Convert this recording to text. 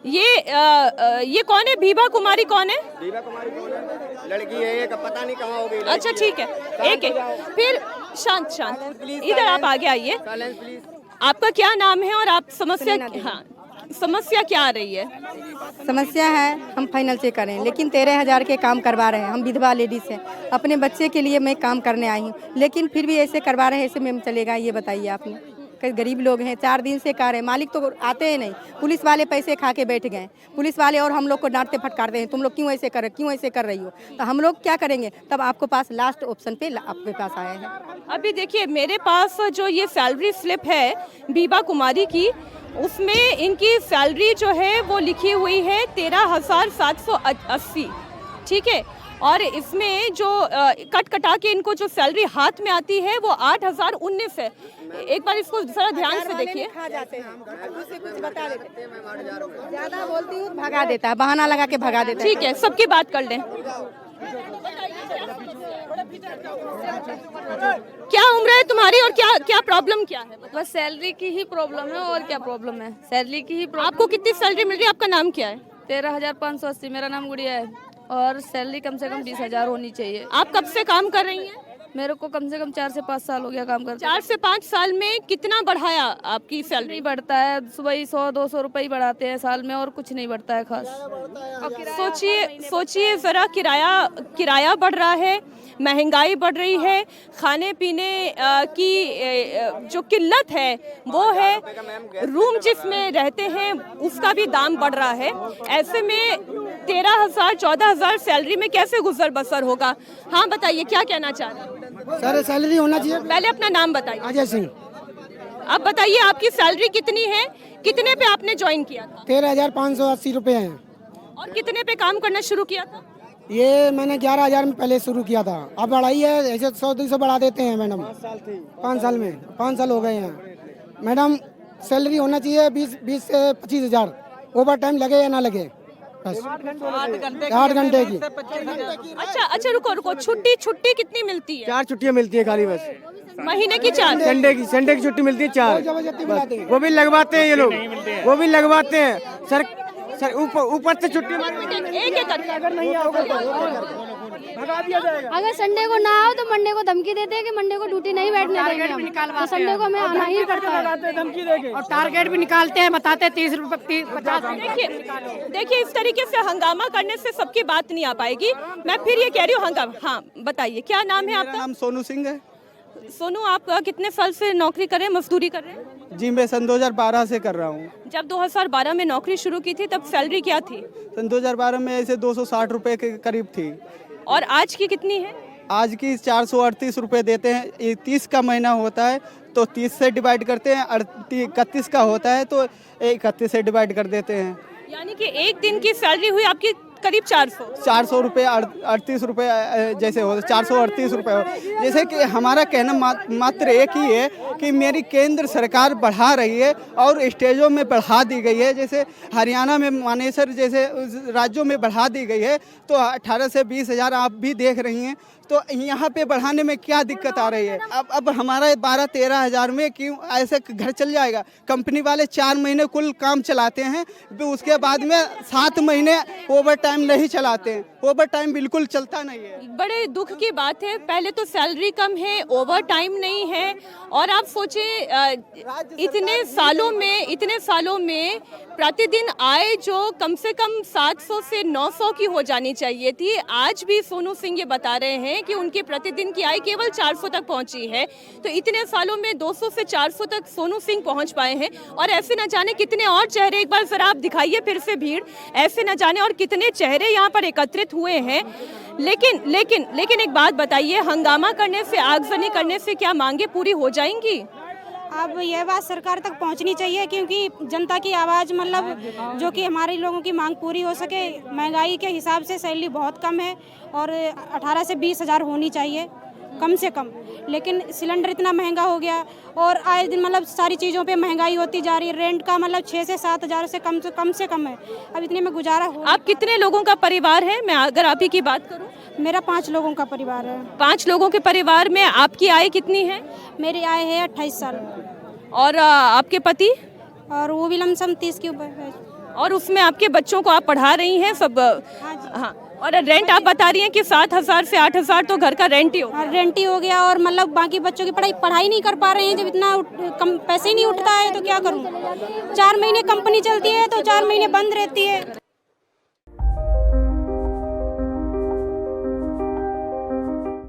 ये कौन है? बीबा कुमारी कौन है? बीबा कुमारी कौन है? लड़की है एक, पता नहीं कहाँ हो गई। अच्छा ठीक है, एक है। फिर शांत शांत, इधर आप आगे आइए। आपका क्या नाम है और आप समस्या, हाँ समस्या क्या आ रही है? समस्या है हम फाइनल से करें, लेकिन 13,000 के काम करवा रहे हैं। हम विधवा लेडीज हैं, अपने बच्चे के लिए मैं काम करने आई हूँ, लेकिन फिर भी ऐसे करवा रहे हैं। ऐसे में चलेगा? ये बताइए आपने। गरीब लोग हैं, 4 दिन से कर रहे हैं, मालिक तो आते ही नहीं। पुलिस वाले पैसे खा के बैठ गए, पुलिस वाले, और हम लोग को डांटते फटकारते हैं, तुम लोग क्यों ऐसे कर रही हो? तो हम लोग क्या करेंगे? तब आपको पास लास्ट ऑप्शन पे आपके पास आए हैं। अभी देखिए मेरे पास जो ये सैलरी स्लिप है बीबा कुमारी की, उसमें इनकी सैलरी जो है वो लिखी हुई है 13,780, ठीक है। और इसमें जो कट कटा के इनको जो सैलरी हाथ में आती है वो 8,019 है। एक बार इसको जरा ध्यान से देखिए। ज्यादा बोलती हूँ भगा देता है, बहाना लगा के भगा देता है। ठीक है, सबकी बात कर लें। क्या उम्र है तुम्हारी और क्या क्या प्रॉब्लम क्या है? बस सैलरी की ही प्रॉब्लम है, और क्या प्रॉब्लम है? सैलरी की ही प्रॉब्लम। आपको कितनी सैलरी मिल रही है? आपका नाम क्या है? 13,580। मेरा नाम गुड़िया है, और सैलरी कम से कम 20,000 होनी चाहिए। आप कब से काम कर रही हैं? मेरे को कम से कम 4 से 5 साल हो गया काम करते। 4 से 5 साल में कितना बढ़ाया आपकी सैलरी? बढ़ता है, सुबह ही 100-200 रुपये ही बढ़ाते हैं साल में, और कुछ नहीं बढ़ता है खास। सोचिए जरा, किराया बढ़ रहा है, महंगाई बढ़ रही है, खाने पीने की जो किल्लत है वो है, रूम जिसमें रहते हैं उसका भी दाम बढ़ रहा है। ऐसे में 13,000 14,000 सैलरी में कैसे गुजर बसर होगा? हाँ बताइए, क्या कहना चाह रहे हैं? सर सैलरी होना चाहिए। पहले अपना नाम बताइए। अजय सिंह। अब बताइए आपकी सैलरी कितनी है? कितने पे आपने ज्वाइन किया था? 13,580 रुपए हैं। और कितने पे काम करना शुरू किया था? ये मैंने 11,000 में पहले शुरू किया था, अब बढ़ाई है। ऐसे 100-200 बढ़ा देते हैं मैडम। 5 साल में 5 साल हो गए हैं मैडम। सैलरी होना चाहिए 20 से 25,000। ओवर टाइम लगे या ना लगे, बस 8 घंटे की। अच्छा रुको, छुट्टी कितनी मिलती है? 4 छुट्टियाँ मिलती है खाली, बस महीने की 4? संडे की छुट्टी मिलती है 4, वो भी लगवाते हैं ये लोग, वो भी लगवाते हैं सर ऊपर से छुट्टी एक अगर नहीं आओगे तो भगा दिया जाएगा। अगर संडे को ना आओ तो मंडे को धमकी देते हैं कि मंडे को ड्यूटी नहीं बैठने देंगे हम, तो संडे को हमें आना ही पड़ता है। धमकी देंगे और टारगेट भी निकालते हैं, बताते 30 रुपए 50। देखिए इस तरीके से हंगामा करने से सबकी बात नहीं आ पाएगी। मैं फिर ये कह रही हूँ हंगामा। हाँ बताइए, क्या नाम है आपका? नाम सोनू सिंह है। सोनू, आप कितने साल से नौकरी कर रहे हैं, मजदूरी कर रहे हैं? जी मैं सन 2012 से कर रहा हूँ। जब 2012 में नौकरी शुरू की थी तब सैलरी क्या थी? सन 2012 में ऐसे 260 रुपए के करीब थी। और आज की कितनी है? आज की 438 रुपए देते हैं। ये 30 का महीना होता है तो 30 से डिवाइड करते हैं, 31 का होता है तो 31 से डिवाइड कर देते हैं। यानी कि एक दिन की सैलरी हुई आपकी करीब 400 रुपए, 38 रुपए जैसे हो, 438 रुपए हो। जैसे कि हमारा कहना मात्र एक ही है कि मेरी केंद्र सरकार बढ़ा रही है और स्टेजों में बढ़ा दी गई है। जैसे हरियाणा में मानेसर जैसे राज्यों में बढ़ा दी गई है, तो 18 से 20,000 आप भी देख रही हैं, तो यहाँ पे बढ़ाने में क्या दिक्कत आ रही है? अब हमारा 12-13 हज़ार में क्यों ऐसे घर चल जाएगा? कंपनी वाले 4 महीने कुल काम चलाते हैं, उसके बाद में 7 महीने ओवर टाइम नहीं चलाते हैं। ओवर टाइम बिल्कुल चलता नहीं है। बड़े दुख की बात है, पहले तो सैलरी कम है, ओवर टाइम नहीं है। और आप सोचें इतने सालों में प्रतिदिन आय जो कम से कम 700 से 900 की हो जानी चाहिए थी, आज भी सोनू सिंह ये बता रहे हैं कि उनके प्रतिदिन की आय केवल 400 तक पहुंची है। तो इतने सालों में 200 से 400 तक सोनू सिंह पहुंच पाए हैं। और ऐसे न जाने कितने और चेहरे, एक बार जरा आप दिखाइए फिर से भीड़, ऐसे न जाने और कितने चेहरे यहाँ पर एकत्रित हुए हैं। लेकिन एक बात बताइए, हंगामा करने से, आगजनी करने से क्या मांगे पूरी हो जाएंगी? अब यह बात सरकार तक पहुंचनी चाहिए, क्योंकि जनता की आवाज़, मतलब जो कि हमारे लोगों की मांग पूरी हो सके। महंगाई के हिसाब से सैलरी बहुत कम है और 18 से 20,000 होनी चाहिए कम से कम। लेकिन सिलेंडर इतना महंगा हो गया और आए दिन मतलब सारी चीज़ों पे महंगाई होती जा रही है। रेंट का मतलब 6 से 7,000 से कम है। अब इतने में गुजारा हो। आप कितने लोगों का परिवार है? मैं अगर आप ही की बात करूं, मेरा 5 लोगों का परिवार है। 5 लोगों के परिवार में आपकी आय कितनी है? मेरी आय है 28 साल। और आपके पति? और वो भी लमसम 30 के ऊपर है। और उसमें आपके बच्चों को आप पढ़ा रही हैं सब? हाँ। और रेंट आप बता रही हैं कि 7,000 से 8,000 तो घर का रेंट ही हो, रेंट ही हो गया और मतलब बाकी बच्चों की पढ़ाई नहीं कर पा रहे हैं। जब इतना कम पैसे ही नहीं उठता है तो क्या करूं। 4 महीने कंपनी चलती है तो 4 महीने बंद रहती है।